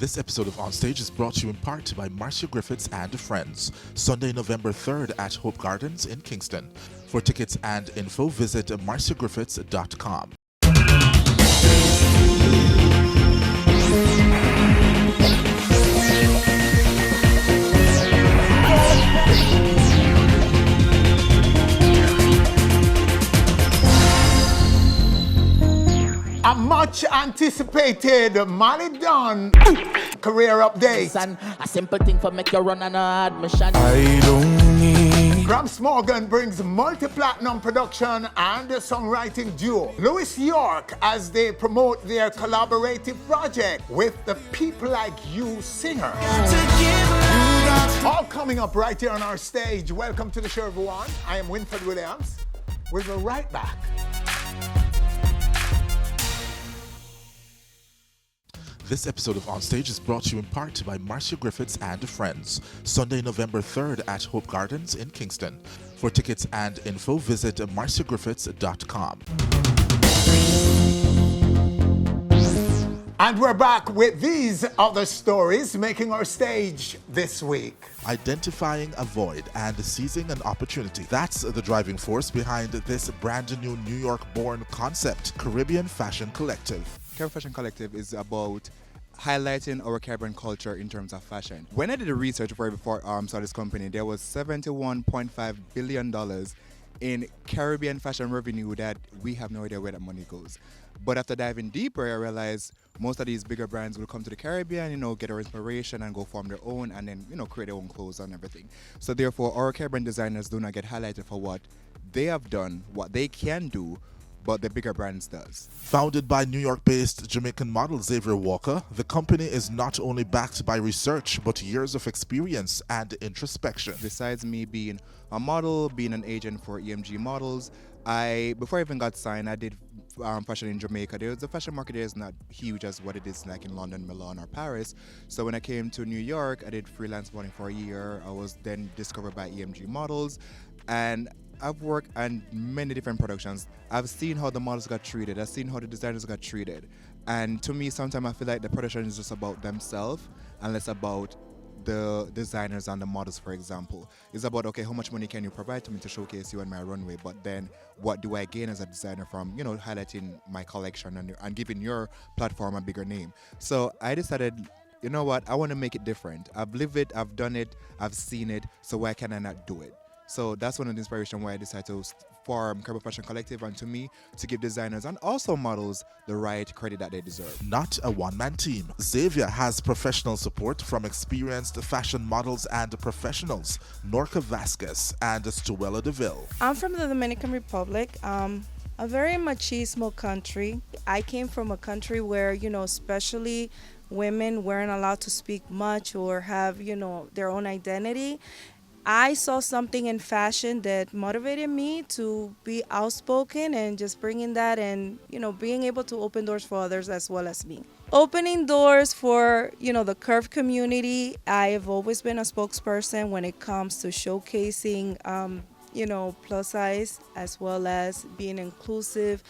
This episode of Onstage is brought to you in part by Marcia Griffiths and Friends, Sunday, November 3rd at Hope Gardens in Kingston. For tickets and info, visit marciagriffiths.com. A much anticipated Malie Donn career update. And a simple thing for make you run an admission. I don't need Gramps brings multi-platinum production and a songwriting duo Louis York as they promote their collaborative project with the People Like You singer. All coming up right here on our stage. Welcome to the show, everyone. I am Winford Williams. We'll be right back. This episode of Onstage is brought to you in part by Marcia Griffiths and Friends, Sunday, November 3rd at Hope Gardens in Kingston. For tickets and info, visit marciagriffiths.com. And we're back with these other stories making our stage this week. Identifying a void and seizing an opportunity. That's the driving force behind this brand new New York-born concept, Caribbean Fashion Collective. Caribbean Fashion Collective is about highlighting our Caribbean culture in terms of fashion. When I did the research before started this company, there was $71.5 billion in Caribbean fashion revenue that we have no idea where that money goes. But after diving deeper, I realized most of these bigger brands will come to the Caribbean, get their inspiration and go form their own and then, create their own clothes and everything. So therefore, our Caribbean designers do not get highlighted for what they have done, what they can do, but the bigger brands does. Founded by New York-based Jamaican model Xavier Walker, the company is not only backed by research, but years of experience and introspection. Besides me being a model, being an agent for EMG models, before I even got signed, I did fashion in Jamaica. The fashion market there is not huge as what it is like in London, Milan, or Paris. So when I came to New York, I did freelance modeling for a year. I was then discovered by EMG models, and I've worked on many different productions. I've seen how the models got treated. I've seen how the designers got treated. And to me, sometimes I feel like the production is just about themselves and less about the designers and the models, for example. It's about, okay, how much money can you provide to me to showcase you on my runway? But then what do I gain as a designer from, highlighting my collection and giving your platform a bigger name? So I decided, you know what, I want to make it different. I've lived it, I've done it, I've seen it, so why can I not do it? So that's one of the inspiration why I decided to form Caribbean Fashion Collective, and to me, to give designers and also models the right credit that they deserve. Not a one-man team. Xavier has professional support from experienced fashion models and professionals, Norca Vasquez and Stuella DeVille. I'm from the Dominican Republic, a very machismo country. I came from a country where, especially women weren't allowed to speak much or have, their own identity. I saw something in fashion that motivated me to be outspoken and just bringing that and, being able to open doors for others as well as me. Opening doors for, the curve community. I've always been a spokesperson when it comes to showcasing, plus size as well as being inclusive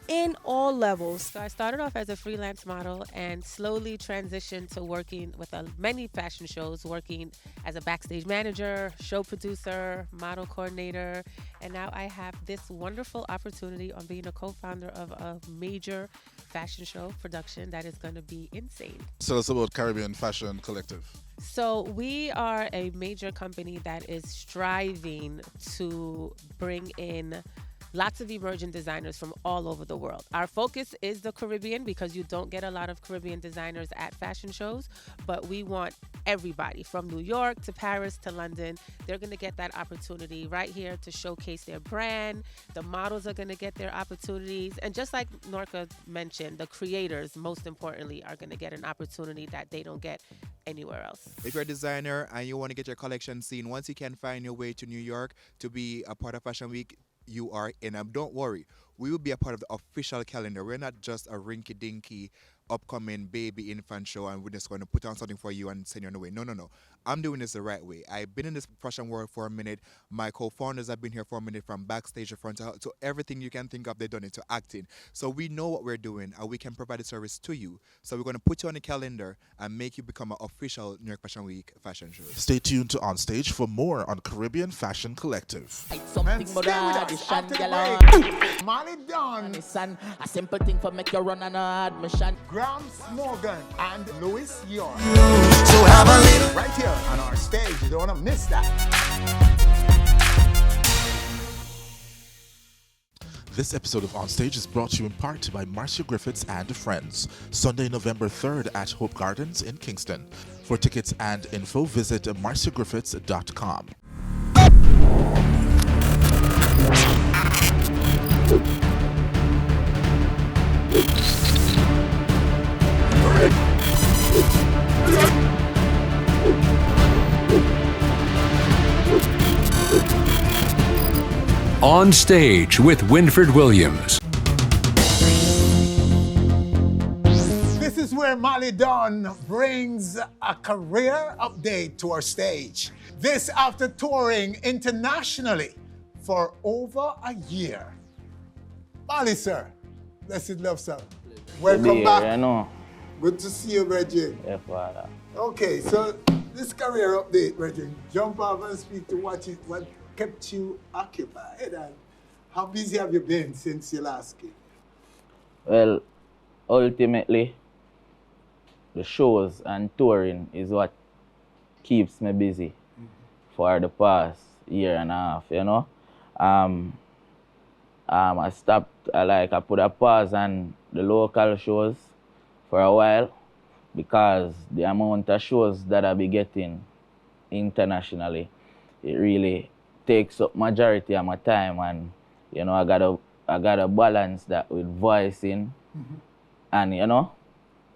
in all levels. So I started off as a freelance model and slowly transitioned to working with many fashion shows, working as a backstage manager, show producer, model coordinator, and now I have this wonderful opportunity on being a co-founder of a major fashion show production that is going to be insane. Tell us about Caribbean Fashion Collective. So we are a major company that is striving to bring in lots of emerging designers from all over the world. Our focus is the Caribbean because you don't get a lot of Caribbean designers at fashion shows, but we want everybody from New York to Paris to London. They're gonna get that opportunity right here to showcase their brand. The models are gonna get their opportunities. And just like Norca mentioned, the creators, most importantly, are gonna get an opportunity that they don't get anywhere else. If you're a designer and you want to get your collection seen, once you can find your way to New York to be a part of Fashion Week, you are in. Don't worry, we will be a part of the official calendar. We're not just a rinky-dinky upcoming baby infant show and we're just going to put on something for you and send you on the way. No, no, no. I'm doing this the right way. I've been in this fashion world for a minute. My co-founders have been here for a minute, from backstage to front to everything you can think of, they've done it, to acting. So we know what we're doing and we can provide a service to you. So we're going to put you on the calendar and make you become an official New York Fashion Week fashion show. Stay tuned to On Stage for more on Caribbean Fashion Collective. And Something stay more with than us this after the shangalon. break. Malie Donn, Son, a simple thing for make you run an admission. Gramps Morgan, and Louis York. So have a little. Right here on our stage. You don't want to miss that. This episode of On Stage is brought to you in part by Marcia Griffiths and Friends. Sunday, November 3rd at Hope Gardens in Kingston. For tickets and info, visit marciagriffiths.com. On Stage with Winford Williams. This is where Malie Donn brings a career update to our stage. This after touring internationally for over a year. Malie, sir. Blessed love, sir. Welcome back. I know. Good to see you, Reggie. Yeah, Father. Okay, so this career update, Reggie. Jump off and speak to what kept you occupied and how busy have you been since you last came? Well, ultimately, the shows and touring is what keeps me busy for the past year and a half, you know. I stopped, I put a pause on the local shows for a while because the amount of shows that I be getting internationally, it really takes up majority of my time, and you know I gotta balance that with voicing and you know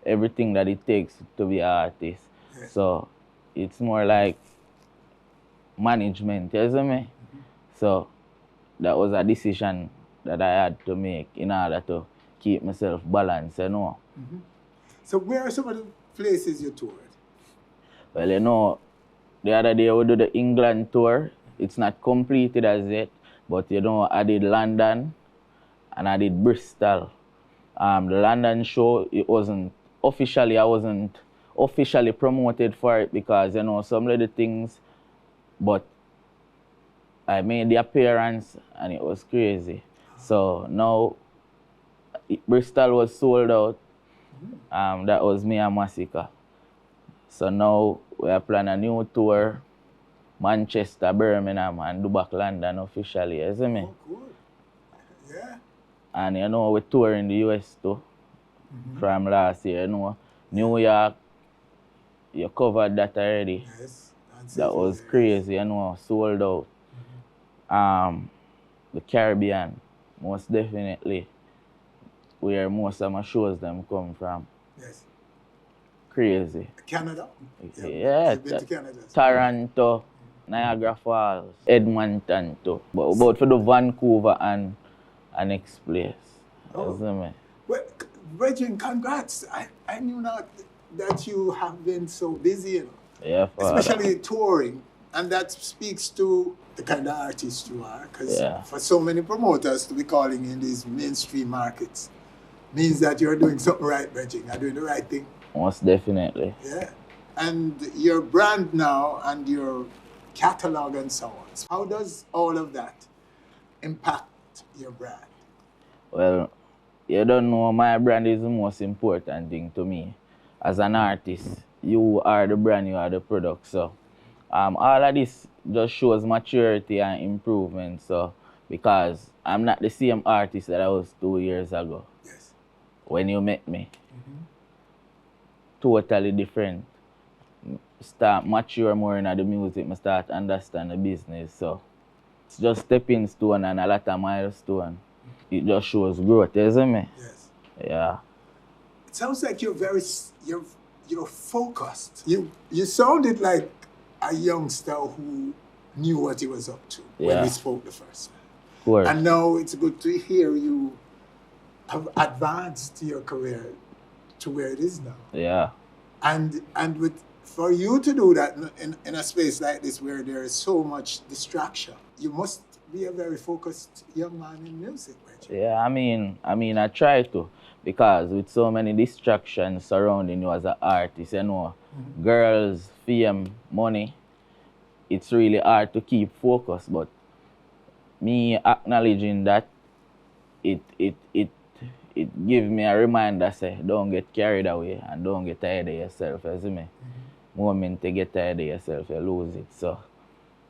everything that it takes to be an artist. Yeah. So it's more like management, you see me? So that was a decision that I had to make in order to keep myself balanced, you know. So where are some of the places you toured? Well, you know, the other day we did the England tour. It's not completed as yet, but you know, I did London and I did Bristol. The London show, I wasn't officially promoted for it because, you know, some of the things, but I made the appearance and it was crazy. So now, Bristol was sold out. That was me and Massacre. So now we are planning a new tour. Manchester, Birmingham, and Dubai, London officially, you see me? Oh, good. Yeah. And you know, we tour in the US too, from last year, you know. New York, you covered that already. Yes. That was crazy, you know, sold out. The Caribbean, most definitely, where most of my shows them come from. Yes. Crazy. Canada? Yeah, You've been to Canada. Toronto, Niagara Falls, Edmonton too. But about for the Vancouver and next place. Oh. You see me? Well, Reggie, congrats. I knew not that you have been so busy, you know. Yeah, Father. Especially touring. And that speaks to the kind of artist you are. Because for so many promoters to be calling in these mainstream markets means that you're doing something right, Reggie. You're doing the right thing. Most definitely. Yeah. And your brand now and your catalog and so on. How does all of that impact your brand? Well, you don't know, my brand is the most important thing to me. As an artist, you are the brand, you are the product. So all of this just shows maturity and improvement. So because I'm not the same artist that I was 2 years ago. Yes. When you met me. Totally different. Start mature more in the music, I start understand the business. So it's just stepping stone and a lot of milestone. It just shows growth, isn't it? Yes. Yeah. It sounds like you're focused. You sounded like a youngster who knew what he was up to when we spoke the first time. Of course. And now it's good to hear you have advanced your career to where it is now. Yeah. And for you to do that in a space like this where there is so much distraction, you must be a very focused young man in music, right? Yeah, I mean, I try to, because with so many distractions surrounding you as an artist, you know, girls, fame, money, it's really hard to keep focus. But me acknowledging that, it gives me a reminder, say, don't get carried away and don't get tired of yourself, you see me? Moment to get tired of yourself, you lose it. So,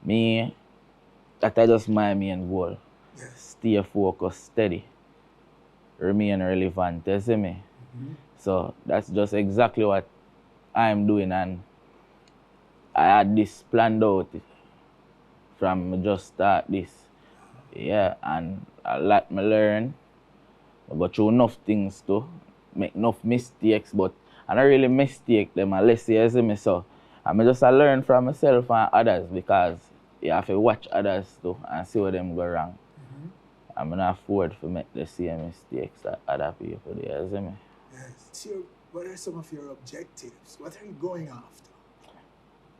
me, that's just my main goal. Yes. Stay focused, steady, remain relevant, you see me? So, that's just exactly what I'm doing, and I had this planned out from just start this. Yeah, and a lot me learn. I go through enough things to make enough mistakes, but I don't really mistake them unless you see me. So I just learn from myself and others, because you have to watch others too and see where them go wrong. I'm not afford to make the same mistakes that other people do, you see me? Yes. So what are some of your objectives? What are you going after?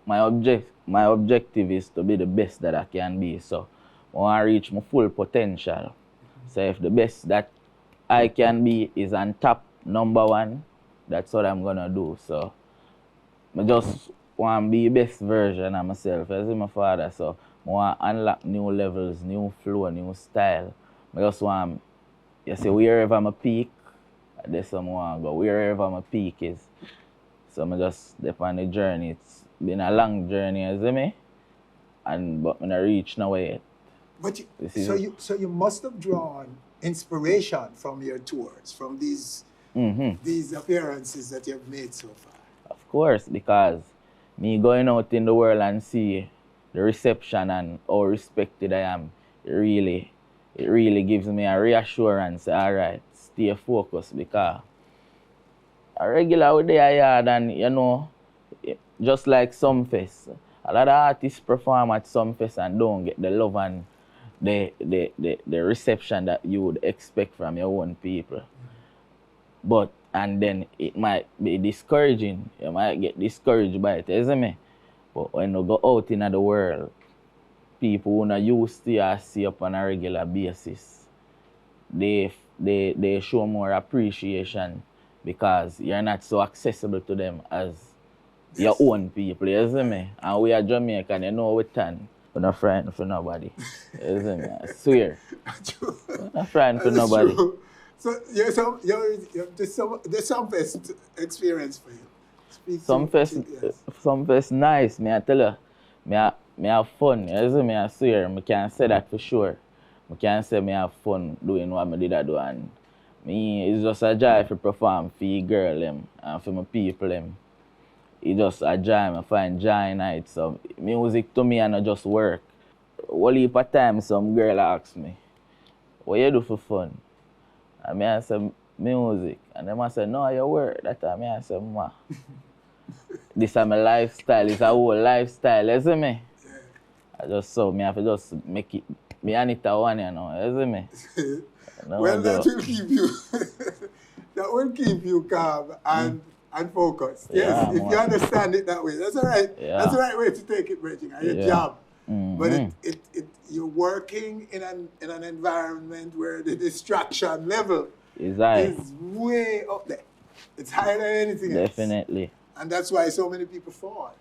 My objective is to be the best that I can be. So I want to reach my full potential. So if the best that I can be is on top, number one, that's what I'm gonna do. So I just want to be the best version of myself. As my father, so I want to unlock new levels, new flow, new style. I just want, you see, wherever my peak, that's where I want to go. Wherever my peak is. So I just step on the journey. It's been a long journey, you see me? But I'm not reach nowhere yet. But you must have drawn inspiration from your tours, from these appearances that you've made so far. Of course, because me going out in the world and see the reception and how respected I am, it really gives me a reassurance. All right, stay focused, because a regular with the yard, and you know, just like some fest, a lot of artists perform at some fest and don't get the love and the reception that you would expect from your own people. But, and then it might be discouraging. You might get discouraged by it, isn't it? But when you go out in the world, people who are used to you see up on a regular basis, they show more appreciation, because you're not so accessible to them as your own people, you see me? And we are Jamaican, you know we turn. We're not frightened for nobody. You see me? I swear. We're not frightened for nobody. True. So there's some best experience for you. Some fest nice, me I tell you. Me have fun, you see me? I swear. I can say that for sure. I can say me have fun doing what I did I do, and me, it's just a joy to perform for the girl them and for my people them. It's just a joy, I find joy in it. So music to me and not just work. One heap of time some girl asks me, what you do for fun? And I say, music. And them I say, no, you work. That time I say, ma. This is my lifestyle, it's a whole lifestyle, you see me? I just saw me have to just make it, me and it a one, you know, you see me? No, well, that will keep you calm and focused. Yes, if you understand it that way. That's all right. Yeah. That's the right way to take it, Reggie. Your job. But you're working in an environment where the distraction level is way up there. It's higher than anything else. Definitely. And that's why so many people fall.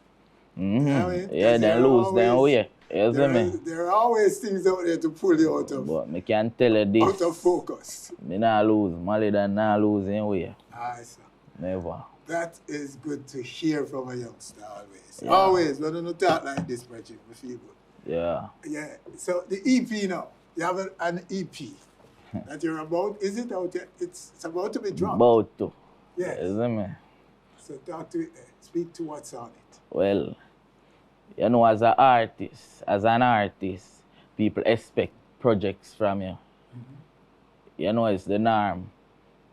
You know what I mean? Yeah, they lose their way. You see me? There are always things out there to pull you out of. But I can tell you this. Out of focus. Me not lose. Malie Donn not lose in way. Aye, sir. Never. That is good to hear from a youngster always. Yeah. Always. When you talk like this, Reggie, we feel good. Yeah. Yeah. So the EP now. You have an EP that you're about. Is it out yet? It's about to be dropped. About to. Yes. You see me? So talk to it. Speak to what's on it. Well, you know, as an artist, people expect projects from you. You know, it's the norm.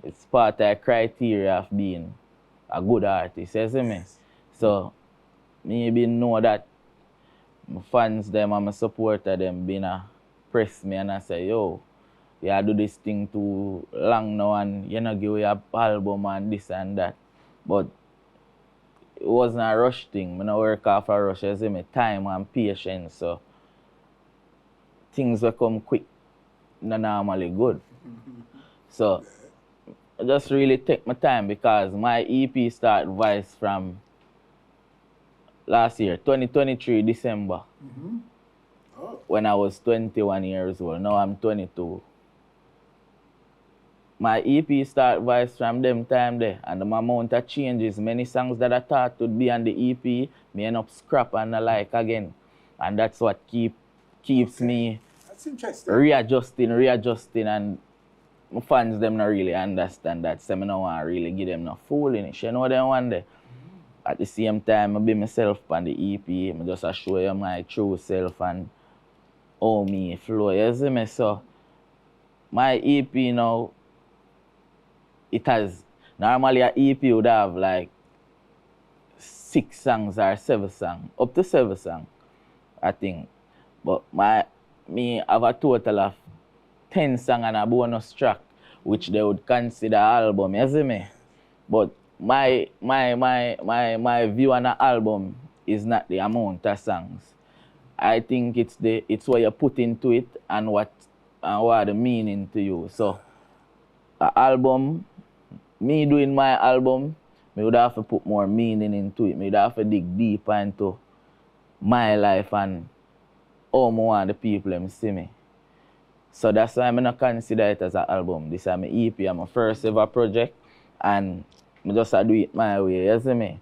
It's part of the criteria of being a good artist, you see me? So, me know that my fans them and my supporter them been press me and I say, yo, you do this thing too long now and you know give away a album and this and that. But it wasn't a rush thing. I don't work off a rush, you see me, time and patience. So things will come quick, not normally good. So I just really take my time because my EP started Vice from last year, 2023 December. When I was 21 years old. Now I'm 22. My EP start Vice from them time there, and the amount of changes, many songs that I thought would be on the EP, me end up scrap and I like again. And that's what keeps me That's interesting. readjusting, and my fans them not really understand that, so I don't want to really give them no foolishness. You know them one day. At the same time, I be myself on the EP, I just show you my true self and how me flow, you see me? So my EP now, it has, normally an EP would have like 6 songs or 7 songs, up to 7 songs, I think. But me have a total of 10 songs and a bonus track, which they would consider album, you see me? But my view on an album is not the amount of songs. I think it's what you put into it and what the meaning to you. So an album, me doing my album, me would have to put more meaning into it. Me would have to dig deeper into my life and how I want the people to see me. So that's why I don't consider it as an album. This is my EP, my first ever project, and I just do it my way, you see me?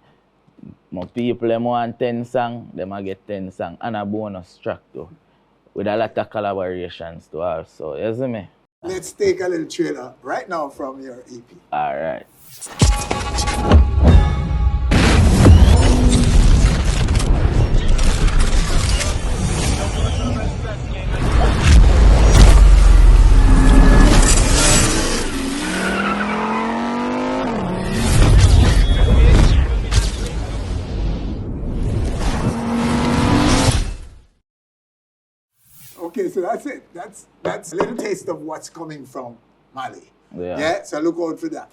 My people them want 10 songs, them I get 10 songs and a bonus track too, with a lot of collaborations too also, you see me? Let's take a little trailer right now from your EP. All right. Okay, so that's it. That's a little taste of what's coming from Mallie. Yeah. So look out for that.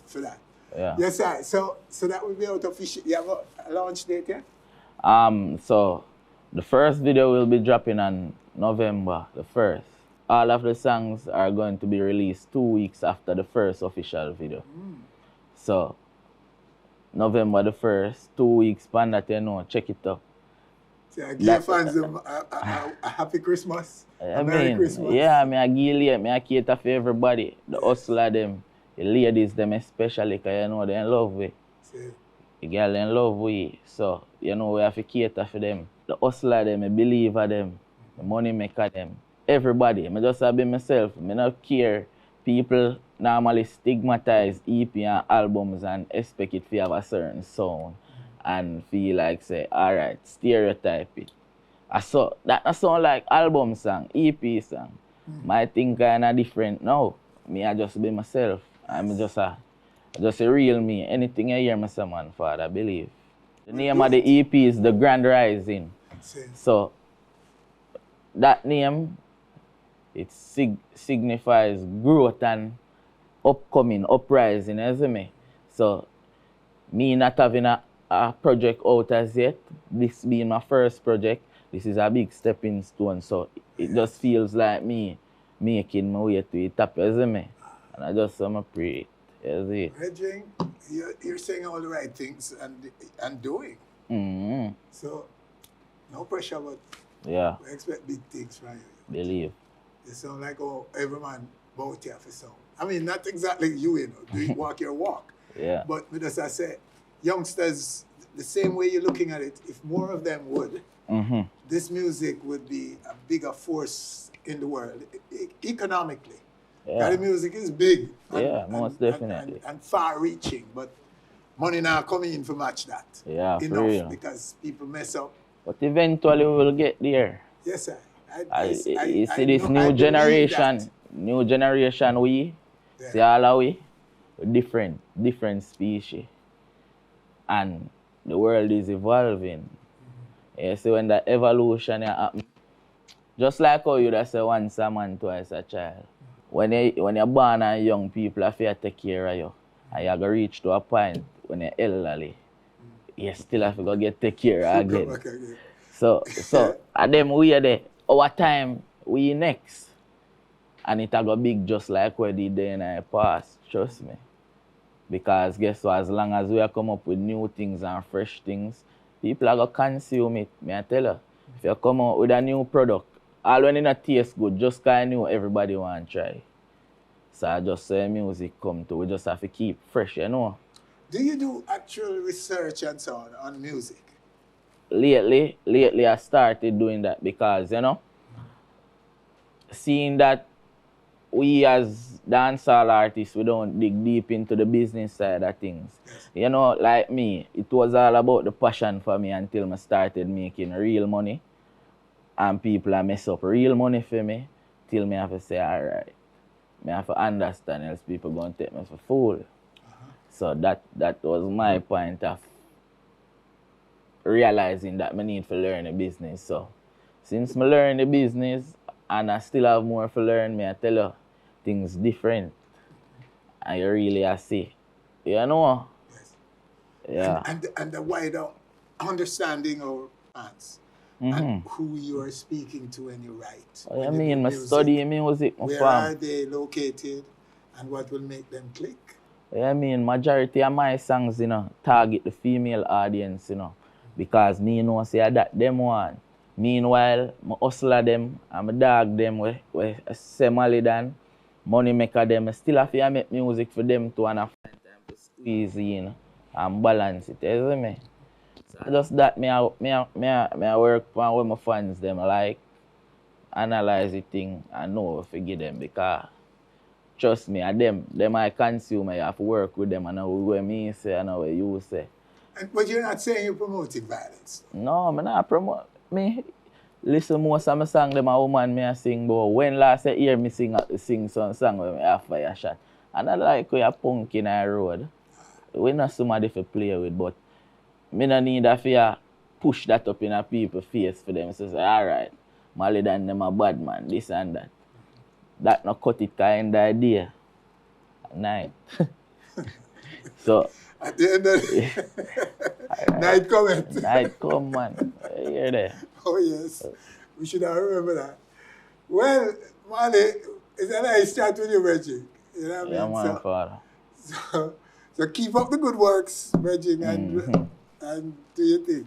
Yeah. Yes, sir. So that will be out official. You have a launch date yet? So the first video will be dropping on November the 1st. All of the songs are going to be released 2 weeks after the first official video. So November the 1st, 2 weeks, pan that, you know, check it up. So I give fans a happy Christmas. Merry Christmas. Yeah, I cater for everybody. The hustler them, the ladies them especially, because you know they're in love with. The girl in love with. So, you know, we have to cater for them. The hustler them, the believer them, the money maker them. Everybody. I just be myself. I don't care. People normally stigmatize EP and albums and expect it to have a certain sound. And feel like, say, all right, stereotype it. That sound like album song, EP song. My thing kind of different now. I just be myself. I'm just a real me. Anything I hear me say, man, Father, believe. The name of the EP is The Grand Rising. So that name, it signifies growth and upcoming, uprising, you see me? So me not having a project out as yet, this being my first project, this is a big stepping stone. So it just feels like me making my way to the top, you see me? And I just pray it, you see? Reggie, you're saying all the right things and doing. So no pressure, but we expect big things from you. Believe. You sound like every man about here for sound. I mean, not exactly you know, do you walk your walk. Yeah. But as I said, youngsters, the same way you're looking at it, if more of them would, this music would be a bigger force in the world, economically. Yeah. The music is big. Most definitely. And far-reaching, but money now coming in to match that. Yeah, enough, for real. because people mess up. But eventually we will get there. Yes, sir. You see this new generation, see all of we different species. And the world is evolving. You see when the evolution happens, just like how you say once a man, twice a child. when you're born and young people have to take care of you. And you have to reach to a point when you're elderly. You still have to go get take care of again. So at them we are there. Our time we next. And it go big just like where the day in the past. Trust me. Because guess what, as long as we come up with new things and fresh things, people are going to consume it. Me I tell you. If you come out with a new product, all when it not taste good, just kind of new, everybody want to try. So I just say music come to, we just have to keep fresh, you know. Do you do actual research and so on music? Lately I started doing that because, you know, seeing that we as dancehall artists, we don't dig deep into the business side of things. Yes. You know, like me, it was all about the passion for me until I started making real money. And people are mess up real money for me till me have to say, all right. Me have to understand, else people going to take me for fool. So that was my point of realizing that I need to learn the business. So since I learn the business and I still have more to learn, me I tell you, things different. And you really see. You know? Yes. Yeah. And the wider understanding of fans. And who you are speaking to when you write. Oh, I mean, I study music. Where are they located and what will make them click? I mean, majority of my songs, you know, target the female audience, you know, because me know say that them want. Meanwhile, I hustle them and I dog them with say Malie Donn, money maker them. I still have to make music for them to and I find time to squeeze in and balance it, you see me? So just that me I work on with my fans them like analyze the thing and know if I give them because trust me, them I consume, I have to work with them and know what me say and know what you say. But you're not saying you're promoting violence? No, I'm not promote. Me listen most of my song them a woman me I sing, but when last I hear me sing some song where me have fire shot. And I like we a punk in our road. We not somebody to play with, but me no need a fear push that up in a people's face for them. So say, alright, Malie Donn them a bad man, this and that. That no cut it kind of idea. Night. So at the end of the night comment. Night come, man. You hear that? Oh yes. We should have remember that. Well, Malie, it's a nice chat with you, Reggie. You know what I mean? Man, father. So keep up the good works, Reggie, and do your thing.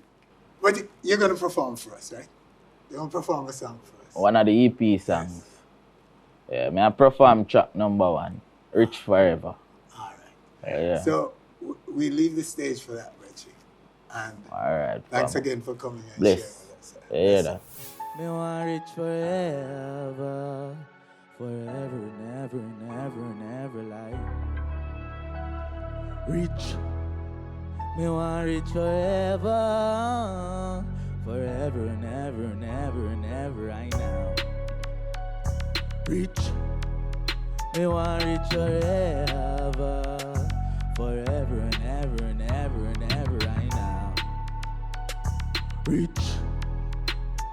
But you're going to perform for us, right? You're going to perform a song for us. One of the EP songs. Yes. Yeah, I perform track number 1, Rich Forever. All right. Yeah. So we leave the stage for that, Reggie. And all right, thanks again for coming and sharing with us. Yeah, that. Me want rich forever, forever, never, never, never like. Rich. Me want rich forever, forever, never, never, never right now. Rich. Me want rich forever, forever and ever and ever and ever right now. Rich.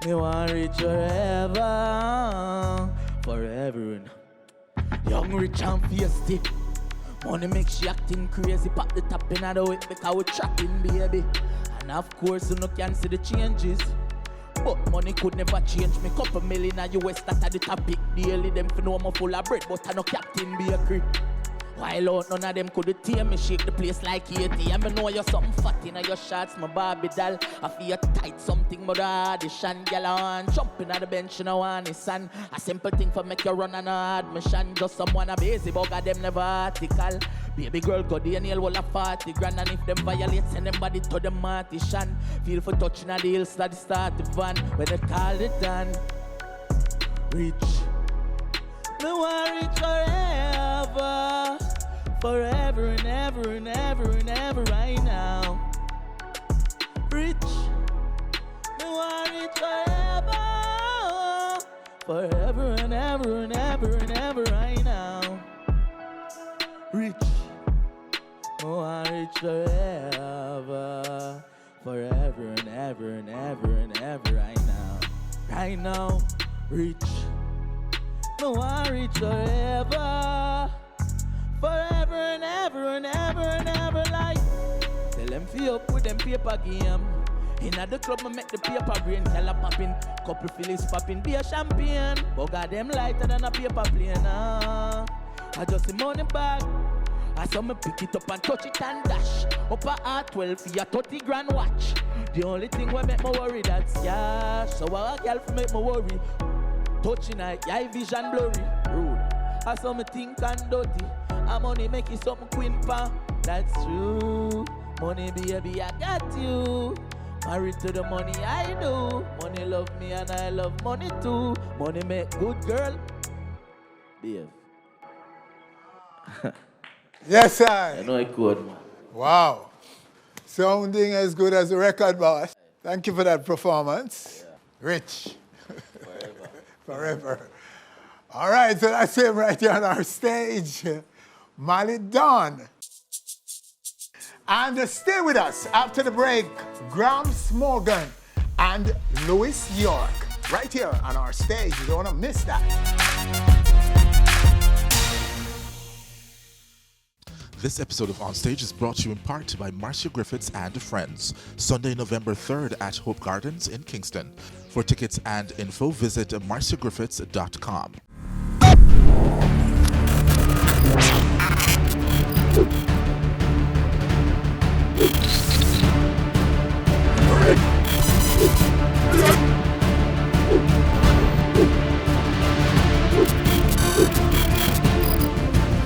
Me want rich forever, forever and young, rich and feisty. Money makes she acting crazy, pop the top in the whip because we trapping, baby. And of course you no can see the changes. But money could never change me. Couple million a US, that are the topic daily. Them for know I'm full of bread, but I no Captain Bakery. While out none of them could tear me, shake the place like ATM. I know you're something fat in your shots, my Barbie doll. I feel tight, something more audition. Girl on, jumping at the bench, you know, want it, son. A simple thing for make you run an admission. Just someone a busy bugger, them never article. Baby girl got the nail wall of 40 grand. And if them violate, send them body to the martian. Feel for touching at the hills at the start the van. When they call it done, rich. Me want rich forever, forever and ever and ever and ever right now. Rich. Me want rich forever, forever and ever and ever and ever right now. Rich. Me want rich forever, forever and ever and ever and ever right now. Right now, rich. No one reach forever. Forever and ever and ever and ever like. Tell them feel up with them paper game. Inna the club, me make the paper brain. Tell a popping, couple Phillies popping, be a champagne. Bugger them lighter than a paper plane. I just the money bag. I saw me pick it up and touch it and dash. Up a R12 for your 30 grand watch. The only thing we make me worry that's cash. So a girl for make me worry. Touching eye vision blurry. Rude. I saw me think and dirty. A money make you something quimper. That's true. Money baby, I got you. Married to the money I do. Money love me and I love money too. Money make good girl. Babe. Yes, sir. I know I could, man. Wow. Sounding as good as the record, boss. Thank you for that performance. Yeah. Rich. Forever. Forever. All right, so that's him right here on our stage. Malie Donn. And stay with us after the break. Gramps Morgan and Louis York right here on our stage. You don't want to miss that. This episode of On Stage is brought to you in part by Marcia Griffiths and Friends. Sunday, November 3rd at Hope Gardens in Kingston. For tickets and info, visit marciagriffiths.com.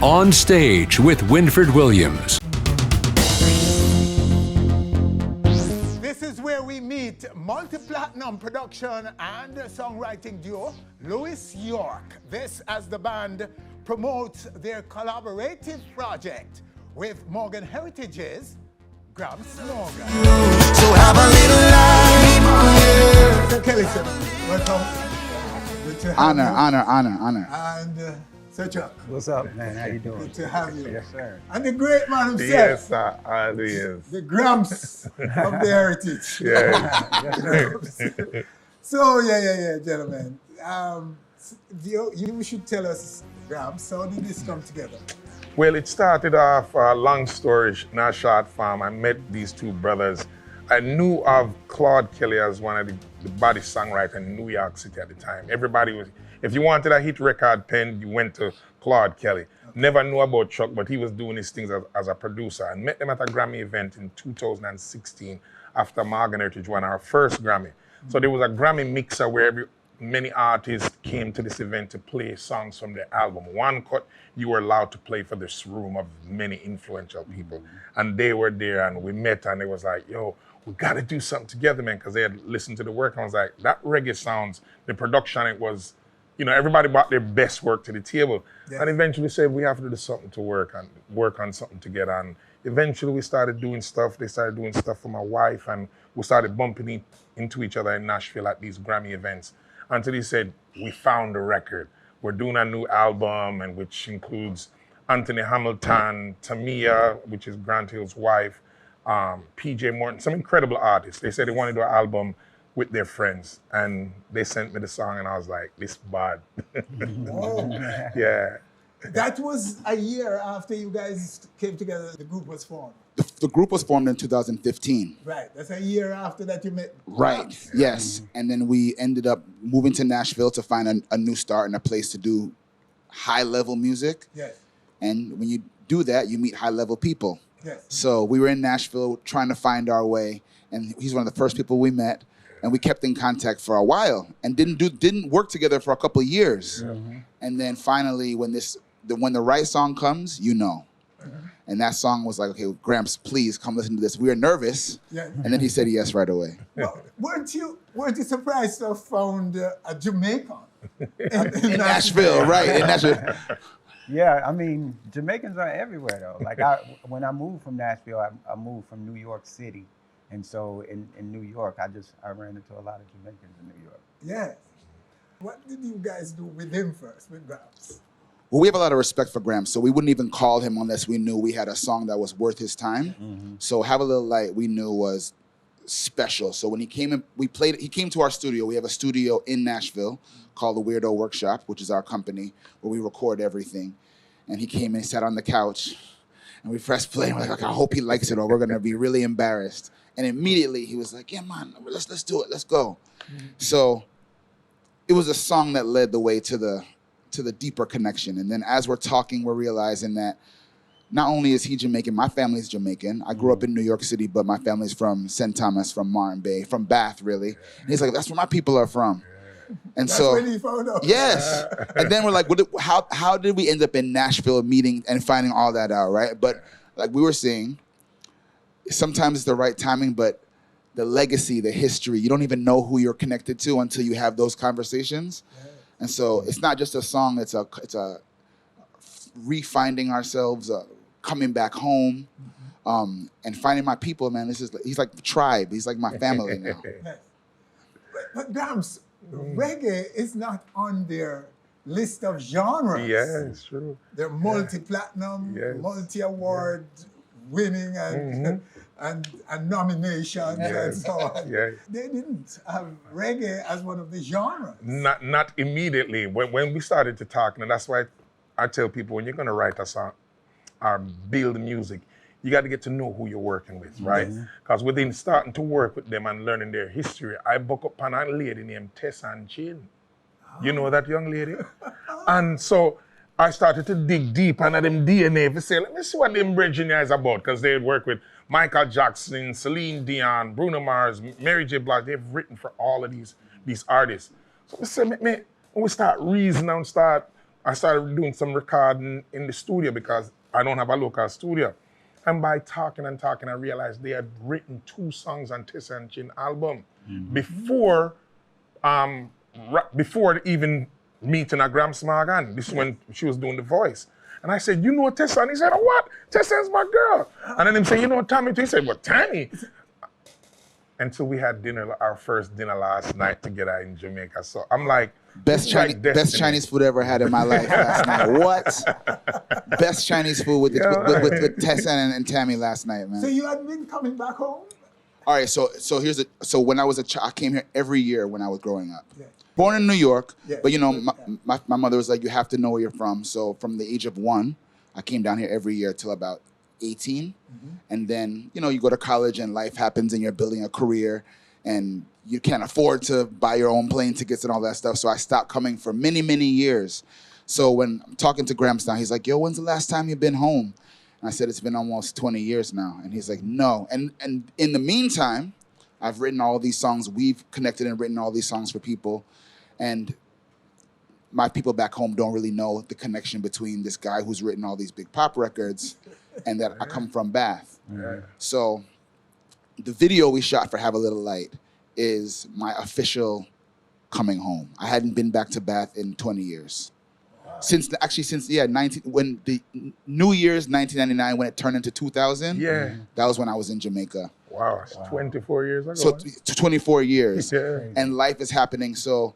On Stage with Winford Williams. This is where we meet multi-platinum production and songwriting duo Louis York. This as the band promotes their collaborative project with Morgan Heritage's Gramps Morgan. So have a little life. So Kelly, sir, welcome. Good to have Honor. And Sir Chuck. What's up, man? How you doing? Good to have you. Yes, sir. And the great man himself. Yes, sir. Yes. The Gramps of the Heritage. Yeah. Yes, sir. So, yeah, gentlemen. You should tell us, Gramps, how did this come together? Well, it started off, long story, not short form. I met these two brothers. I knew of Claude Kelly as one of the body songwriters in New York City at the time. Everybody was, if you wanted a hit record pen, you went to Claude Kelly. Okay. Never knew about Chuck, but he was doing his things as a producer. I met them at a Grammy event in 2016 after Morgan Heritage won our first Grammy. Mm-hmm. So there was a Grammy mixer where many artists came to this event to play songs from their album. One cut you were allowed to play for this room of many influential people. Mm-hmm. And they were there and we met and it was like, yo, we gotta do something together, man, because they had listened to the work and I was like, that reggae sounds, the production, it was, you know, everybody brought their best work to the table. Yeah. And eventually said, we have to do something to work on something together. And eventually we started doing stuff. They started doing stuff for my wife and we started bumping into each other in Nashville at these Grammy events. Until he said, we found a record. We're doing a new album, and which includes Anthony Hamilton, Tamia, which is Grant Hill's wife, PJ Morton, some incredible artists. They said they wanted to do an album with their friends, and they sent me the song, and I was like, this is bad. Oh. Yeah. That was a year after you guys came together, the group was formed. The group was formed in 2015. Right, that's a year after that you met. Right, Gramps. yes. And then we ended up moving to Nashville to find a new start and a place to do high-level music. Yes. And when you do that, you meet high-level people. Yes. So we were in Nashville trying to find our way, and he's one of the first people we met. And we kept in contact for a while and didn't work together for a couple of years. Mm-hmm. And then finally, when the right song comes, you know. Mm-hmm. And that song was like, okay, Gramps, please come listen to this. We were nervous. Yeah. And then he said yes right away. Well, weren't you surprised to have found a Jamaican in Nashville, right? In Nashville. Yeah, I mean, Jamaicans are everywhere though. Like when I moved from Nashville, I moved from New York City. And so in New York, I ran into a lot of Jamaicans in New York. Yes. What did you guys do with him first, with Gramps? Well, we have a lot of respect for Gramps, so we wouldn't even call him unless we knew we had a song that was worth his time. Mm-hmm. So Have a Little Light, we knew was special. So when he came in, he came to our studio. We have a studio in Nashville called the Weirdo Workshop, which is our company where we record everything. And he came and sat on the couch and we pressed play. And we're like, I hope he likes it or we're going to be really embarrassed. And immediately he was like, yeah, man, let's do it. Let's go. So it was a song that led the way to the deeper connection. And then as we're talking, we're realizing that not only is he Jamaican, my family's Jamaican. I grew up in New York City, but my family's from St. Thomas, from Martin Bay, from Bath, really. And he's like, that's where my people are from. And That's so, when he found out. yes. And then we're like, how did we end up in Nashville meeting and finding all that out, right? But like we were saying, sometimes it's the right timing, but the legacy, the history, you don't even know who you're connected to until you have those conversations. And so it's not just a song, it's a refinding ourselves, coming back home, and finding my people, man. He's like the tribe. He's like my family now. But Gramps, reggae is not on their list of genres. Yeah, it's true. They're multi-platinum, multi-award winning and nominations and so on. Yeah. They didn't have reggae as one of the genres. Not immediately. When we started to talk, and that's why I tell people, when you're going to write a song or build music, you got to get to know who you're working with, right? Because within starting to work with them and learning their history, I book up on a lady named Tessa and Chin. You know that young lady? And so I started to dig deep into them DNA to say, let me see what them bridging is about, because they would work with Michael Jackson, Celine Dion, Bruno Mars, Mary J. Blige. They've written for all of these artists. So I said, when we start reasoning I started doing some recording in the studio because I don't have a local studio. And by talking, I realized they had written 2 songs on Tessa and Chin album before even meeting a Gramps Morgan. This is when she was doing the voice. And I said, you know Tessa? And he said, oh, what? Tessa is my girl. And then he said, you know Tommy too? He said, what, Tommy? Until we had our first dinner last night together in Jamaica. So I'm like, best Chinese food I ever had in my life last night. What? Best Chinese food with Tessa and Tammy last night, man. So you hadn't been coming back home? All right, so when I was a child, I came here every year when I was growing up. Yeah. Born in New York, but you know, my mother was like, you have to know where you're from. So from the age of 1, I came down here every year till about 18. And then, you know, you go to college and life happens and you're building a career and you can't afford to buy your own plane tickets and all that stuff. So I stopped coming for many, many years. So when I'm talking to Gramps now, he's like, yo, when's the last time you've been home? And I said, it's been almost 20 years now. And he's like, no. And in the meantime, I've written all these songs. We've connected and written all these songs for people. And my people back home don't really know the connection between this guy who's written all these big pop records and that I come from Bath. So the video we shot for Have a Little Light is my official coming home. I hadn't been back to Bath in 20 years. Since when the New Year's 1999, when it turned into 2000, that was when I was in Jamaica. Wow, 24 years ago. So 24 years, and life is happening. So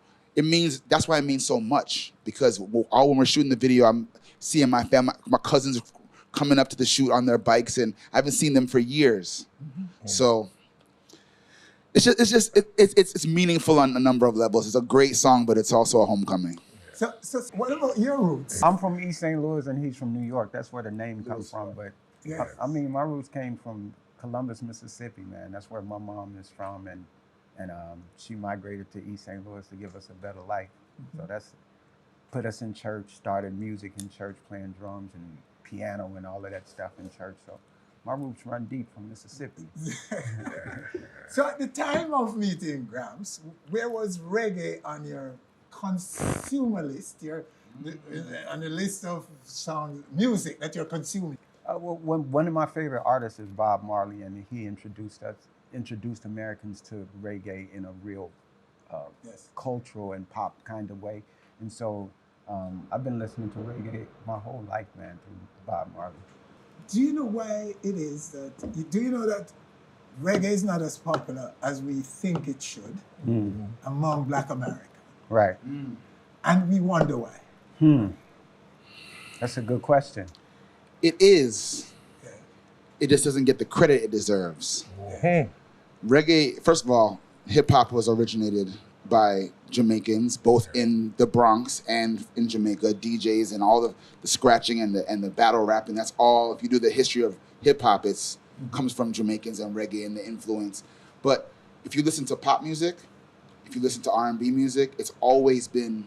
that's why it means so much, because when we're shooting the video, I'm seeing my family, my cousins coming up to the shoot on their bikes, and I haven't seen them for years. So it's meaningful on a number of levels. It's a great song, but it's also a homecoming. So what about your roots? I'm from East St. Louis and he's from New York. That's where the name comes from. But I mean, my roots came from Columbus, Mississippi, man. That's where my mom is from, and she migrated to East St. Louis to give us a better life. So that's put us in church, started music in church, playing drums and piano and all of that stuff in church. So my roots run deep from Mississippi. So at the time of meeting Gramps, where was reggae on your consumer list, on the list of songs, music that you're consuming? One of my favorite artists is Bob Marley, and he introduced Americans to reggae in a real cultural and pop kind of way. And so I've been listening to reggae my whole life, man, through Bob Marley. Do you know why it is that, do you know that reggae is not as popular as we think it should among Black America? Right. And we wonder why. That's a good question. It is. It just doesn't get the credit it deserves. reggae, first of all, hip hop was originated by Jamaicans, both in the Bronx and in Jamaica, DJs and all the scratching and the battle rapping. That's all. If you do the history of hip hop, it's comes from Jamaicans and reggae and the influence. But if you listen to pop music, if you listen to R&B music, it's always been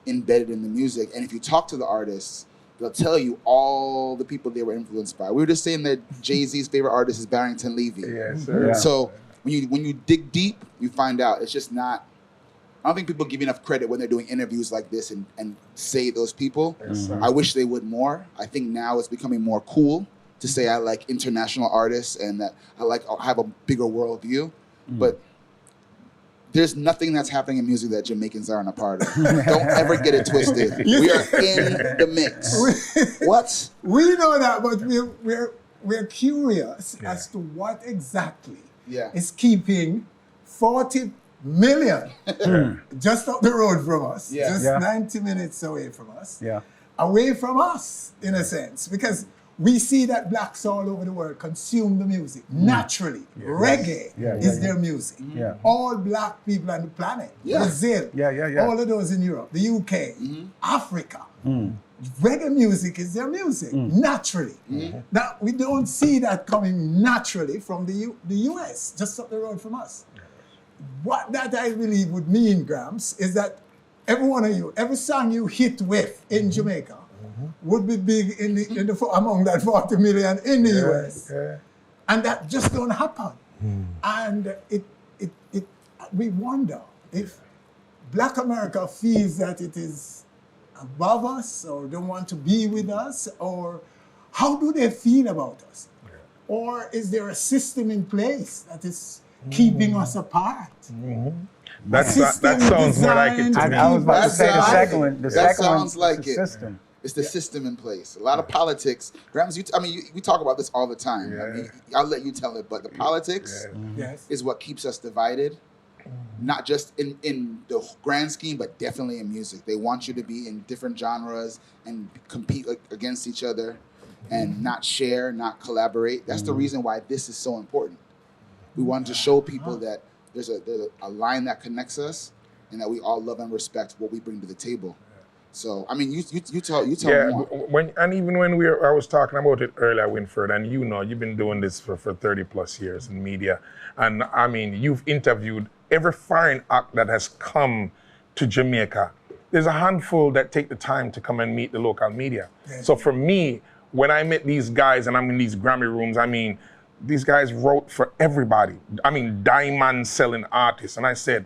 embedded in the music. And if you talk to the artists, they'll tell you all the people they were influenced by. We were just saying that Jay-Z's favorite artist is Barrington Levy. Yes, sir. Yeah. So when you dig deep, you find out it's just not. I don't think people give enough credit when they're doing interviews like this and say those people. Yes, sir. I wish they would more. I think now it's becoming more cool to say I like international artists and that I have a bigger worldview. But there's nothing that's happening in music that Jamaicans aren't a part of. Don't ever get it twisted. We are in the mix. What? We know that, but we're curious as to what exactly is keeping 40 million just up the road from us, just 90 minutes away from us, away from us, in a sense, because we see that blacks all over the world consume the music naturally. Reggae is their music. All black people on the planet, Brazil, all of those in Europe, the UK, Africa. Reggae music is their music, naturally. Now, we don't see that coming naturally from the US, just up the road from us. What that I believe would mean, Gramps, is that every one of you, every song you hit with in Jamaica would be big among that 40 million in the US. And that just don't happen. And we wonder if Black America feels that it is above us or don't want to be with us, or how do they feel about us? Or is there a system in place that is keeping us apart? That sounds more like it to me. I was about to say the second one. That sounds like the it. System. It's the system in place. A lot of politics. Gramps, we talk about this all the time. I mean, I'll let you tell it, but the politics is what keeps us divided. Not just in the grand scheme, but definitely in music. They want you to be in different genres and compete against each other and not share, not collaborate. That's the reason why this is so important. We wanted to show people that there's a line that connects us and that we all love and respect what we bring to the table. So, I mean, you tell me more. Even when I was talking about it earlier, Winfred, and you've been doing this for 30 plus years in media. And I mean, you've interviewed every foreign act that has come to Jamaica. There's a handful that take the time to come and meet the local media. So for me, when I met these guys and I'm in these Grammy rooms, I mean, these guys wrote for everybody. I mean, diamond selling artists. And I said,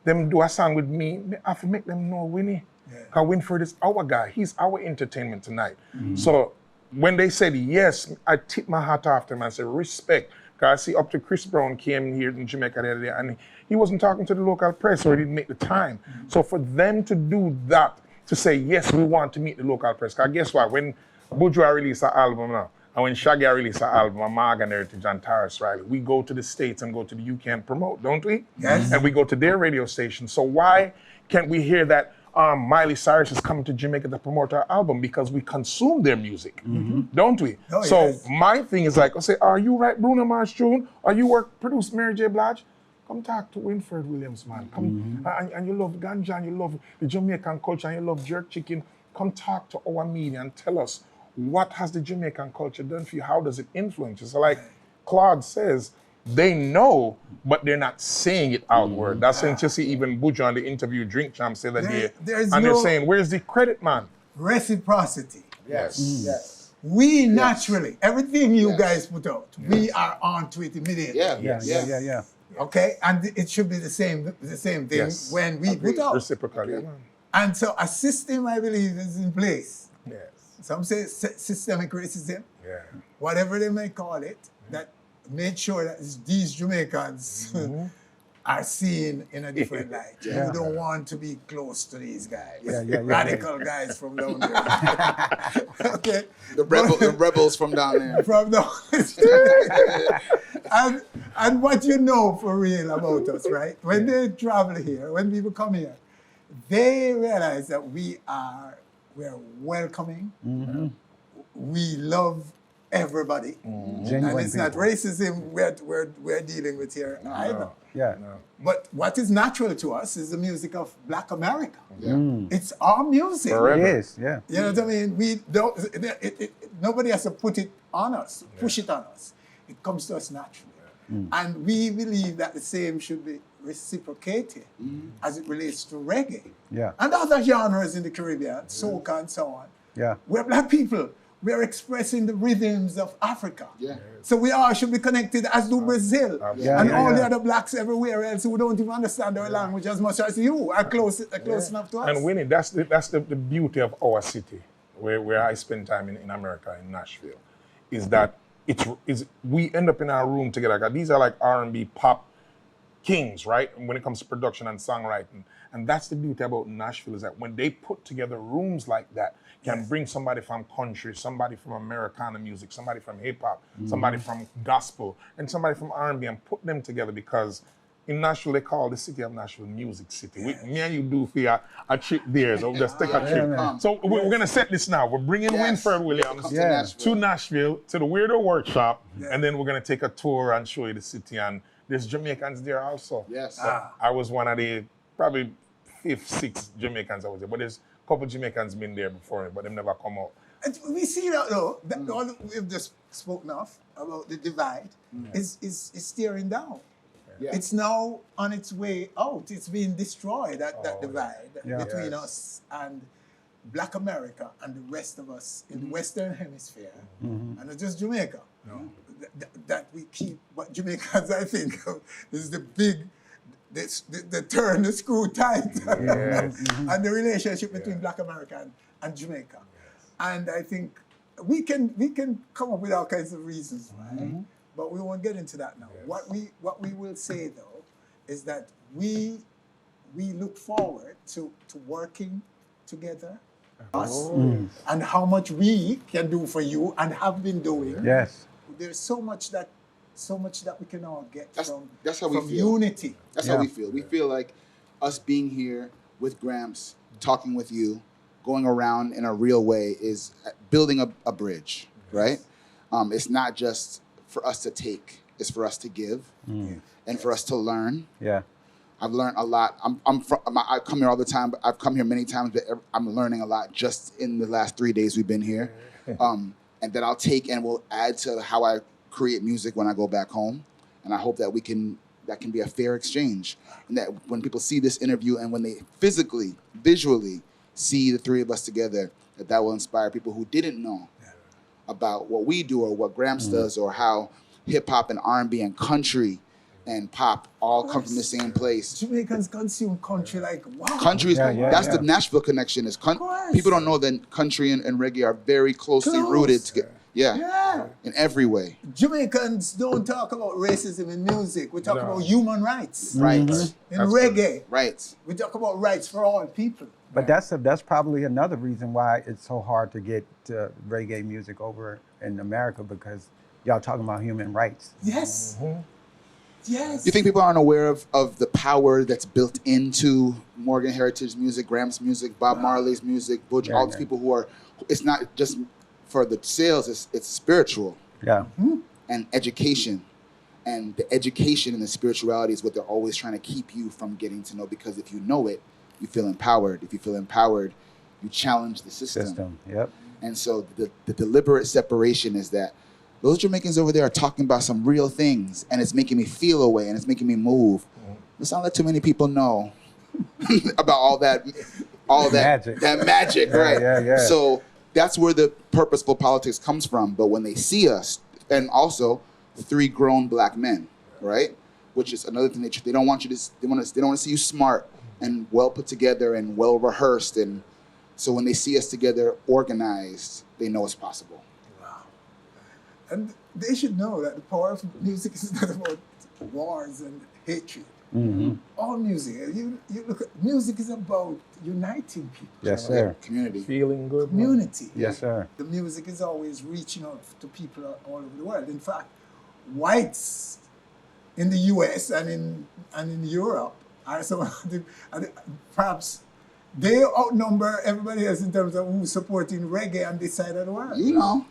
them do a song with me, I have to make them know Winnie. Because Winfred is our guy. He's our entertainment tonight. So when they said yes, I tipped my hat off to them and said, respect. Because I see up to Chris Brown came here in Jamaica the other day and he wasn't talking to the local press or he didn't make the time. So for them to do that, to say, yes, we want to meet the local press. Because guess what? When Bourgeois released an album now, and when Shaggy released an album, Morgan Heritage and Taurus Riley, we go to the States and go to the UK and promote, don't we? Yes. And we go to their radio station. So why can't we hear that Miley Cyrus is coming to Jamaica to promote our album? Because we consume their music, don't we? Oh, so yes. my thing is like, I say, are you right Bruno Mars tune? Are you produce Mary J. Blige? Come talk to Winfred Williams, man. Come and you love ganja and you love the Jamaican culture and you love jerk chicken. Come talk to our media and tell us, what has the Jamaican culture done for you? How does it influence you? So like Claude says, they know, but they're not saying it outward. That's when you see even Buju on the interview Drink Champ said that they're saying, where's the credit, man? Reciprocity. Yes. Yes. We naturally, everything you guys put out, we are on to it immediately. Yeah. Okay? And it should be the same thing when we put out. Reciprocally. And so a system, I believe, is in place. Yes. Some say systemic racism, Yeah. whatever they may call it, that made sure that these Jamaicans are seen in a different light. Yeah. You don't want to be close to these guys. Yeah. Radical guys from down there. Okay. the rebels from down there. From down and what you know for real about us, right? When they travel here, when people come here, they realize that we're welcoming. We love everybody. Genuine And it's not people. racism we're dealing with here either. Yeah. But what is natural to us is the music of Black America. Mm. It's our music. It is, yeah. You know what I mean? We don't. Nobody has to put it on us, push it on us. It comes to us naturally, and we believe that the same should be reciprocated as it relates to reggae Yeah. and other genres in the Caribbean, soca and so on. Yeah. We're Black people. We are expressing the rhythms of Africa. Yeah. So we all should be connected, as do Brazil Yeah, and yeah, all the yeah. other blacks everywhere else who don't even understand our language as much as you are close enough to us. And Winnie, that's the beauty of our city, where I spend time in America, in Nashville, is that we end up in our room together. 'Cause these are like R&B pop kings, right? When it comes to production and songwriting. And that's the beauty about Nashville, is that when they put together rooms like that, can bring somebody from country, somebody from Americana music, somebody from hip hop, somebody from gospel, and somebody from R&B, and put them together, because in Nashville, they call the city of Nashville Music City. Me and you do for a trip there, so just take a trip. So we're going to set this now. We're bringing Winfred Williams to Nashville, to the Weirdo Workshop, and then we're going to take a tour and show you the city. And there's Jamaicans there also. Yes. I was one of the probably 5th, 6th Jamaicans I was there, but there's a couple Jamaicans been there before, but they've never come out. And we see that though, that all we've just spoken of about the divide is steering down. Yeah. It's now on its way out. It's being destroyed, that divide between us and Black America and the rest of us in the Western Hemisphere, and not just Jamaica. That we keep, what Jamaicans, I think, is the big, the turn the screw tight, and the relationship between Black America and Jamaica. And I think we can come up with all kinds of reasons why, but we won't get into that now. What we will say though is that we look forward to working together, us, and how much we can do for you and have been doing. Yes. There's so much that we can all get That's how we from feel. unity. That's how we feel. We feel like us being here with Gramps, talking with you, going around in a real way is building a bridge, right? It's not just for us to take, it's for us to give and for us to learn. Yeah. I've learned a lot. I come here all the time, but I've come here many times, but I'm learning a lot just in the last 3 days we've been here. And that I'll take and will add to how I create music when I go back home. And I hope that that can be a fair exchange. And that when people see this interview and when they visually see the three of us together, that will inspire people who didn't know about what we do or what Gramps does, or how hip hop and R&B and country and pop all come from the same place. Jamaicans consume country like wow. Country, that's the Nashville connection. People don't know that country and reggae are very closely rooted together. In every way. Jamaicans don't talk about racism in music. We talk about human rights. Right. In reggae. Right. We talk about rights for all people. But that's probably another reason why it's so hard to get reggae music over in America, because y'all talking about human rights. Yes. Yes. You think people aren't aware of the power that's built into Morgan Heritage music, Gramps music, Bob Marley's music, Butch, all these people who are, it's not just for the sales, it's spiritual. Yeah. And education. And the education and the spirituality is what they're always trying to keep you from getting to know, because if you know it, you feel empowered. If you feel empowered, you challenge the system. Yep. And so the deliberate separation is that those Jamaicans over there are talking about some real things, and it's making me feel a way, and it's making me move. Let's not let too many people know about all that magic, right? Yeah. So that's where the purposeful politics comes from. But when they see us, and also 3 grown black men, right? Which is another thing they don't want you to. They don't want to see you smart and well put together and well rehearsed. And so when they see us together, organized, they know it's possible. And they should know that the power of music is not about wars and hatred. All music, you look at music is about uniting people. Yes, sir. Community. Feeling good. Community. Yes, sir. The music is always reaching out to people all over the world. In fact, whites in the US and in Europe are some of the, perhaps they outnumber everybody else in terms of who's supporting reggae on this side of the world. You know.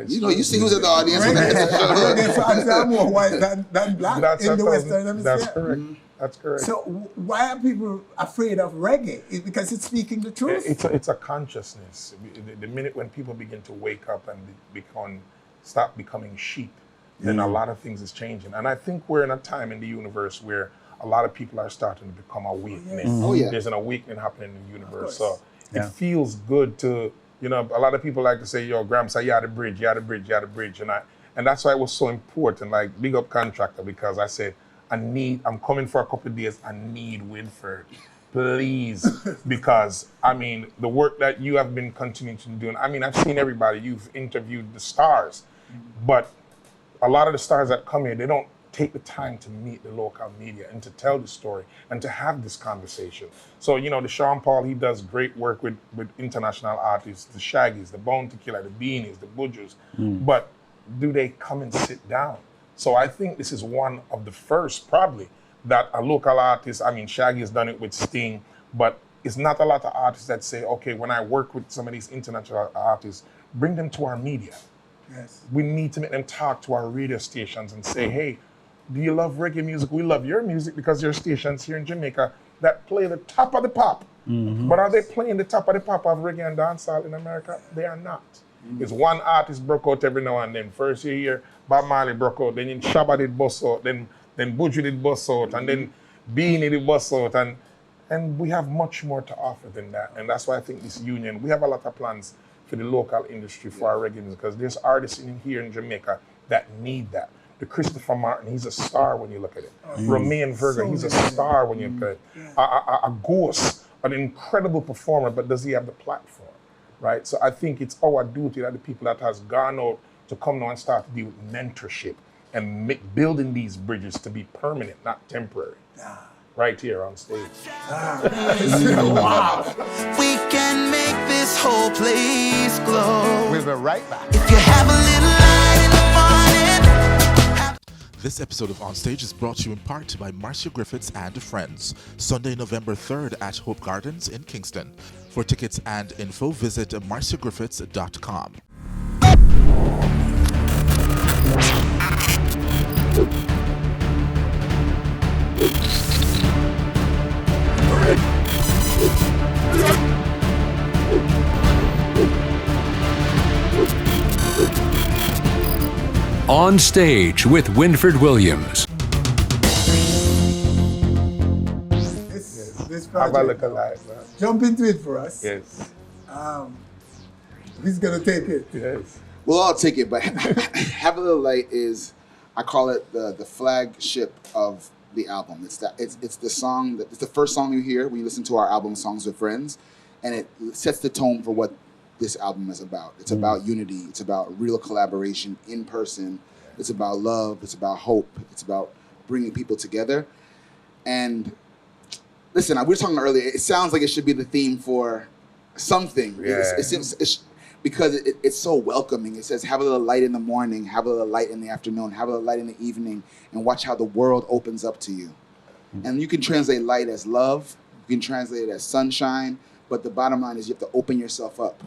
You know, you see who's in the audience. Reggae fans are more white than black in the Western Hemisphere. That's correct. That's correct. So why are people afraid of reggae? Is it because it's speaking the truth? It's a consciousness. The minute when people begin to wake up and stop becoming sheep, then a lot of things is changing. And I think we're in a time in the universe where a lot of people are starting to become awakening. There's an awakening happening in the universe. So it feels good to, you know, a lot of people like to say, yo, Gramps, you had a bridge, you had a bridge, you had a bridge. And that's why it was so important, like big up contractor, because I said, I'm coming for a couple of days, I need Winford, please. Because, I mean, the work that you have been continuing to do, I mean, I've seen everybody, you've interviewed the stars, but a lot of the stars that come here, they don't take the time to meet the local media and to tell the story and to have this conversation. So, you know, the Sean Paul, he does great work with international artists, the Shaggies, the Bounty Killer, the Beanies, the Budgers, but do they come and sit down? So I think this is one of the first, probably, that a local artist, I mean, Shaggy has done it with Sting, but it's not a lot of artists that say, okay, when I work with some of these international artists, bring them to our media. Yes. We need to make them talk to our radio stations and say, hey, do you love reggae music? We love your music because there are stations here in Jamaica that play the top of the pop. But are they playing the top of the pop of reggae and dancehall in America? They are not. It's one artist broke out every now and then. First you hear Bob Marley broke out, then Shabba did bust out, then Buju did bust out, and then Beanie did bust out, and we have much more to offer than that. And that's why I think this union, we have a lot of plans for the local industry for our reggae music, because there's artists here in Jamaica that need that. The Christopher Martin, he's a star when you look at it. Romain Virgo, he's a star when you look at it. A Ghost, an incredible performer, but does he have the platform? Right? So I think it's our duty that the people that has gone out to come now and start to deal with mentorship and building these bridges to be permanent, not temporary. Right here on stage. Wow. We can make this whole place glow. We'll be right back. If you have a little light in the morning. This episode of On Stage is brought to you in part by Marcia Griffiths and Friends. Sunday, November 3rd at Hope Gardens in Kingston. For tickets and info, visit marciagriffiths.com. On Stage with Winford Williams. This Have a project, look alive, man. jump into it for us. Yes. Who's gonna take it? Yes. We'll all take it, but Have a Little Light is, I call it the flagship of the album. It's the song it's the first song you hear when you listen to our album Songs with Friends, and it sets the tone for what this album is about. It's about unity. It's about real collaboration in person. It's about love. It's about hope. It's about bringing people together. And listen, we were talking earlier. It sounds like it should be the theme for something. Yeah. It's because it's so welcoming. It says, have a little light in the morning, have a little light in the afternoon, have a little light in the evening, and watch how the world opens up to you. And you can translate light as love. You can translate it as sunshine. But the bottom line is you have to open yourself up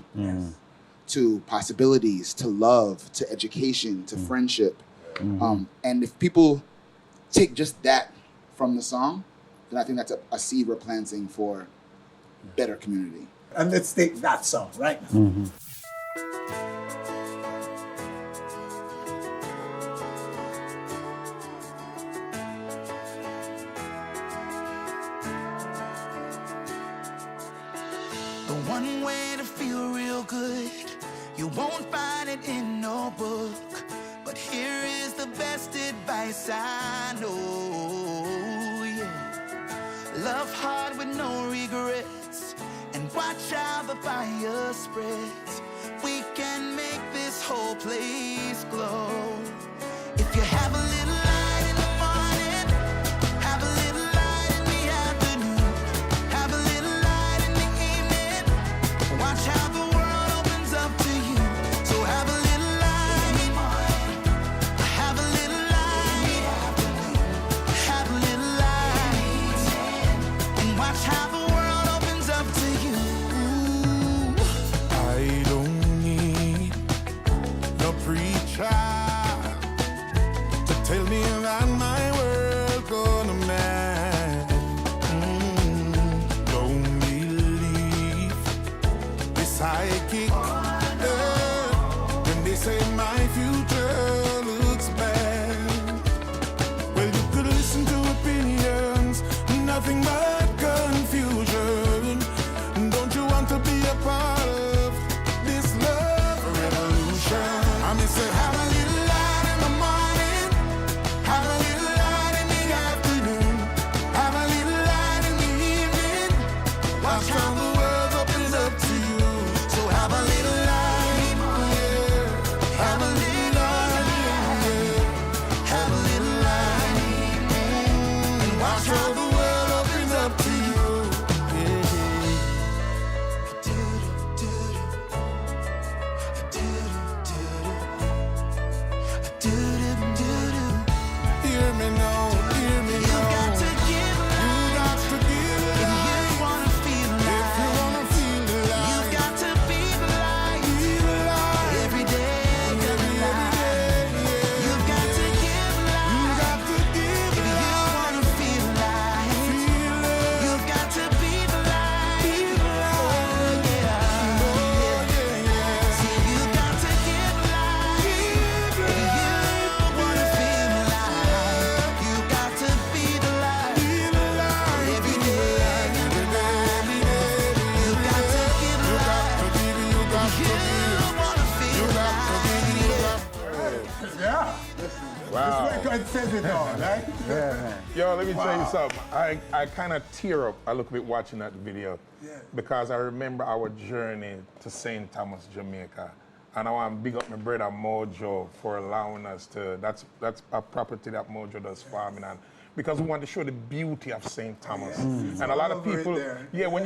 to possibilities, to love, to education, to friendship. And if people take just that from the song, then I think that's a seed we're planting for better community. And let's take that song right now. The one way to feel real good, you won't find it in no book. But here is the best advice I know, yeah. Love hard with no regrets, and watch how the fire spreads. We can make this whole place glow. If you have a little light in the morning, have a little light in the afternoon, have a little light in the evening, watch how the world opens up to you. So have a little light in the morning, have a little light in the afternoon, have a little light, and watch how the world opens up to you. I don't need no nothing but confusion. Don't you want to be a part of this love revolution? I mean, say, have a little light in the morning, have a little light in the afternoon, have a little light in the evening. Watch how the world opens up to you. So have a little light, yeah. Have a little light, yeah. Have a little light, and watch how the world opens up to you. Hear me now, hear me now. You got to give life. You got to give life. If you wanna feel life. If you wanna feel the life. You got to be the light. Be the light. Every day, every day. You got to give life. You got to give life. If you wanna feel life. Feel it. You got to be the light. Be the light. Oh yeah. Oh yeah. See, you got to give life. Give life. If you wanna feel life. You got to be the light. Be the light. Every day, every day. You got to give life. You got to give. You wanna feel life. Yeah. Wow. This record says it all, right? Yeah, man. Yo, let me tell you Wow. something. I kind of tear up a little bit watching that video because I remember our journey to St. Thomas, Jamaica. And I want to big up my brother Mojo for allowing us to, that's a property that Mojo does farming on. Because we want to show the beauty of St. Thomas. And a lot of over it people, there. when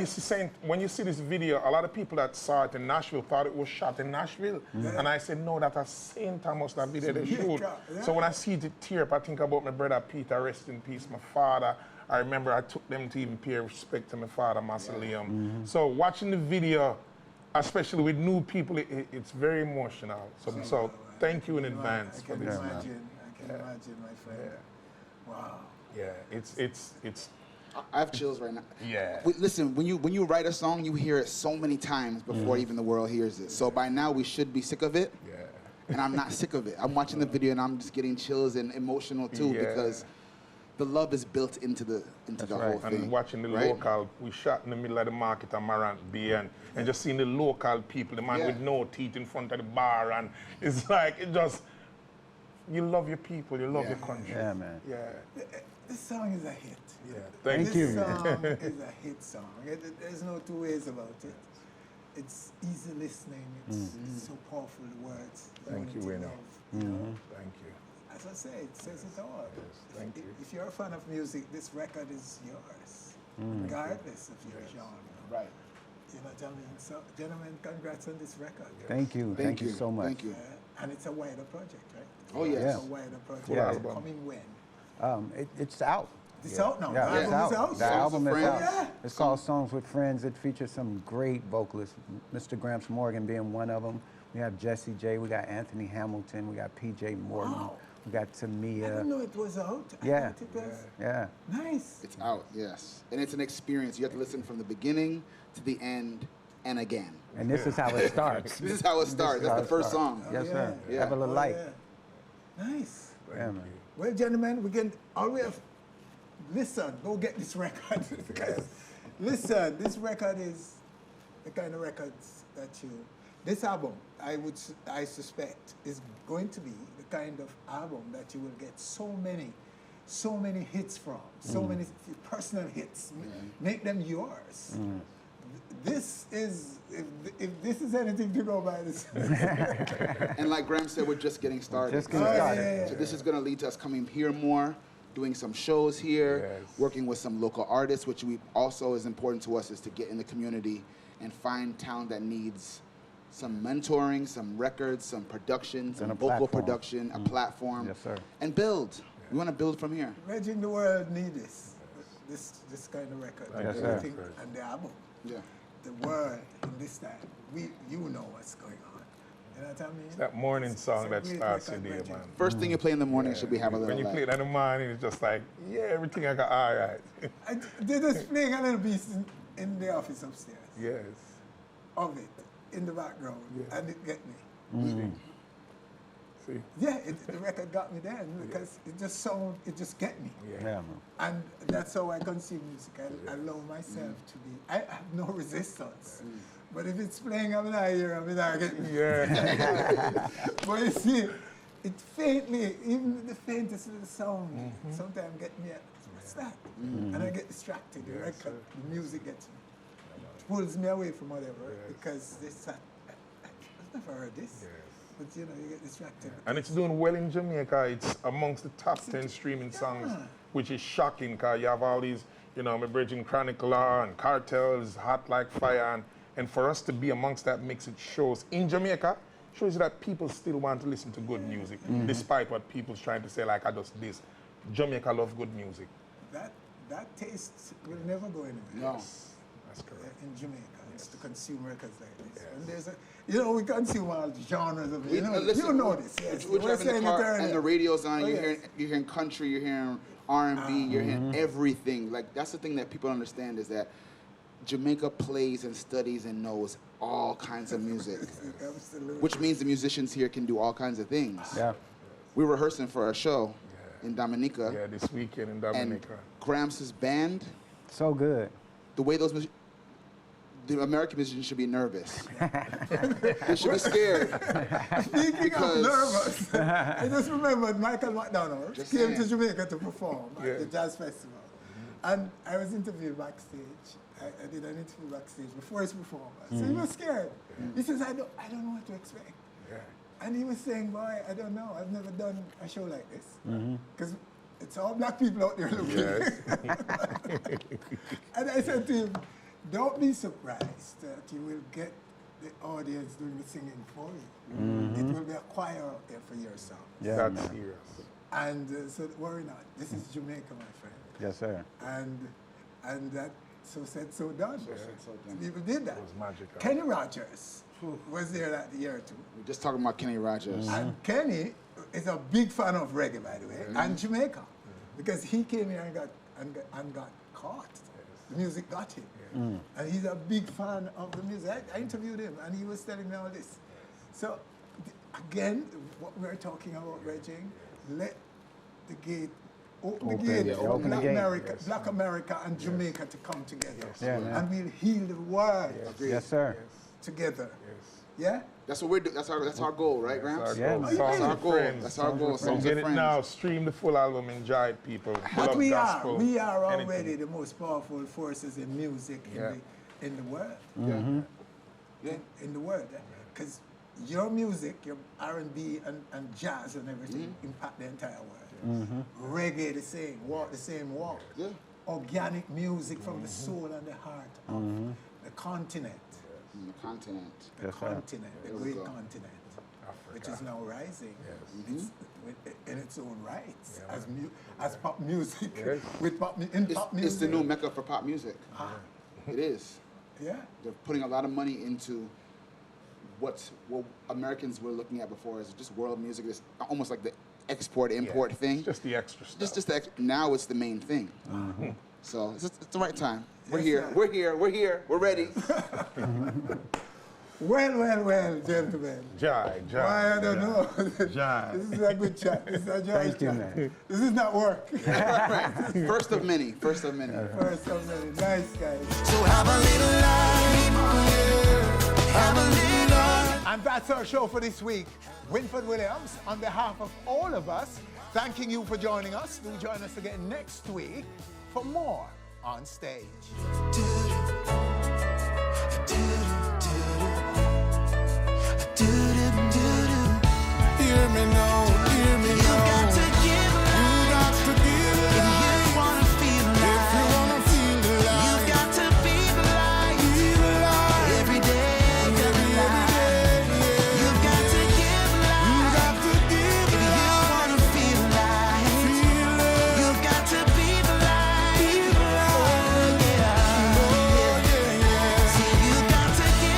you see this video, a lot of people that saw it in Nashville thought it was shot in Nashville. And I said, no, that's St. Thomas, that video they shoot. So when I see it tear up, I think about my brother Peter, rest in peace, my father. I remember I took them to even pay respect to my father, Mausoleum. So watching the video, especially with new people, it's very emotional. So thank you in advance for this. I can imagine, my friend. Wow. Yeah, it's. I have chills right now. Yeah. Listen, when you write a song, you hear it so many times before even the world hears it. So by now we should be sick of it. Yeah. And I'm not sick of it. I'm watching the video and I'm just getting chills and emotional too because the love is built into the whole thing. And watching the local, we shot in the middle of the market at Marant Bay and just seeing the local people, the man with no teeth in front of the bar, and it's like, it just, you love your people, you love your country. Yeah, man. Yeah. This song is a hit. Yeah. Thank you. This song is a hit song. There's no two ways about it. It's easy listening. It's so powerful, the words. Thank you, Wayno. Thank you. As I say, it says it all. Yes, thank you. If you're a fan of music, this record is yours, regardless of your genre. Right. You know what I mean? So, gentlemen, congrats on this record. Thank you. Thank you so much. Thank you. And it's a wider project, right? Oh, yes. It's a wider project. Yeah. It's coming when? It's out. It's out now. Yeah, The it's album out. is out. The album is out. Yeah. It's called Songs with Friends. It features some great vocalists, Mr. Gramps Morgan being one of them. We have Jesse J, we got Anthony Hamilton, we got PJ Morton, Wow. we got I didn't Tamia. know it was out. I Yeah. thought it was Yeah. nice. It's out, yes. And it's an experience. You have to listen from the beginning to the end and again. And this is how it starts. This is how it starts. That's the first song. Yes, sir. Yeah. Have a little light. Yeah. Nice. Yeah, man. Well, gentlemen, we can always listen. Go get this record. Because, listen, this record is the kind of records that this album, I suspect, is going to be the kind of album that you will get so many hits from, so many personal hits. Make them yours. This is, if this is anything to go by, this. And like Graham said, we're just getting started. Just getting started. Yeah. So this is going to lead to us coming here more, doing some shows here, working with some local artists, which we also is important to us, is to get in the community and find talent that needs some mentoring, some records, some production, some vocal platform. production, a platform. Yes, sir. And build. We want to build from here. Imagine the world need this kind of record. Yes, and sir. everything, and the album. Yeah. The world in this time, you know what's going on. You know what I mean? That morning It's song a that great starts your record, day, Reggie. man. First thing you play in the morning should be have a little When you light. play it in the morning, it's just like, yeah, everything I got all right. I did this playing a little piece in the office upstairs. Yes. Of it, in the background, and it get me. See? Yeah, the record got me then because it just get me. Yeah, man. And that's how I consume music. I allow myself to be, I have no resistance. But if it's playing, I'm not here, I'm not getting Yeah. But you see, it faintly, even the faintest little sound, sometimes get me, what's that? And I get distracted. The record, the music gets me. Pulls me away from whatever because this, I've never heard this. But you know, you get distracted. And it's doing well in Jamaica. It's amongst the top 10 streaming songs, which is shocking because you have all these, you know, my Virgin Chronicler and Cartels, Hot Like Fire. And for us to be amongst that mix, it shows in Jamaica, shows you that people still want to listen to good music, despite what people's trying to say, like I just this. Jamaica love good music. That taste will never go anywhere. No. That's correct. In Jamaica, it's to consume records like this. And there's a, you know, we consume all genres of it. You know, Listen, you know this. Yes. We're driving the car and the radio's on. Oh, You're hearing country. You're hearing R&B. You're hearing everything. Like that's the thing that people understand is that Jamaica plays and studies and knows all kinds of music, Absolutely. which means the musicians here can do all kinds of things. Yeah. We're rehearsing for a show in Dominica. Yeah, this weekend in And Dominica. Gramps' band, So good. the way the American musicians should be nervous. They should be scared. Speaking of nervous, I just remembered Michael McDonald Just came to saying. Jamaica to perform at the Jazz Festival. And I was interviewed backstage. I did an interview backstage before his performance. So he was scared. He says, I don't know what to expect. Yeah. And he was saying, boy, I don't know. I've never done a show like this. Because it's all black people out there looking. Yes. And I said to him, don't be surprised that you will get the audience doing the singing for you. It will be a choir out there for your song. Yeah, That's man. serious. And so worry not. This is Jamaica, my friend. Yes, sir. And that so said, so done. People did that. It was magical. Kenny Rogers was there that year too. We're just talking about Kenny Rogers. And Kenny is a big fan of reggae, by the way, and Jamaica, because he came here and got caught. The music got him, and he's a big fan of the music. I interviewed him, and he was telling me all this. So, again, what we're talking about, Reggie, let the gate. Open the gate yeah, for open the Black gate. America, Black America and Jamaica to come together, Yeah, man. and we'll heal the world Yes, sir. together. Yeah. That's what we're doing. That's our goal, right, Gramps? Yeah, Songs man. That's our of goal. Friends. That's our goal. So Songs get of it Friends. now. Stream the full album. Enjoy it, people. But Love we gospel, are already anything. the most powerful forces in music in the world. In the world, because your music, your R&B and jazz and everything impact the entire world. Reggae the same, walk the same walk. Yeah. Organic music from the soul and the heart of the continent. The continent. The Yes, sir. continent, the There we great go. continent, which Africa. is now rising. It's in its own rights as pop music. Yes. With pop music. It's the new mecca for pop music. It is. Yeah. They're putting a lot of money into what Americans were looking at before as just world music. It's almost like the export-import thing. It's just the extra stuff. Now it's the main thing. So it's the right time. We're Yes, here. sir. We're here. We're here. We're ready. Well, gentlemen. Jai. Why, I don't know. Jai. This is a good chat. This is a joy Thank you, chat. man. This is not work. First of many. First of many. First of many. Nice, guys. So have a little life, have a little. And that's our show for this week. Winford Williams, on behalf of all of us, thanking you for joining us. Do join us again next week for more On Stage. Hear me now, hear me now. You got to give life. You got to give life. If you wanna feel alive. If you wanna feel alive. You got to be the light. Be the light. Every day. Every day. You got to give life. You got to give life. If you wanna feel alive. Feel it. You got to be the light. Be the light. Oh yeah. Oh yeah. See, you got to give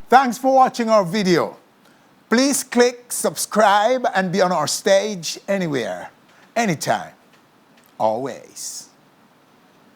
Thanks for watching our video. Please click subscribe and be on our stage anywhere, anytime, always.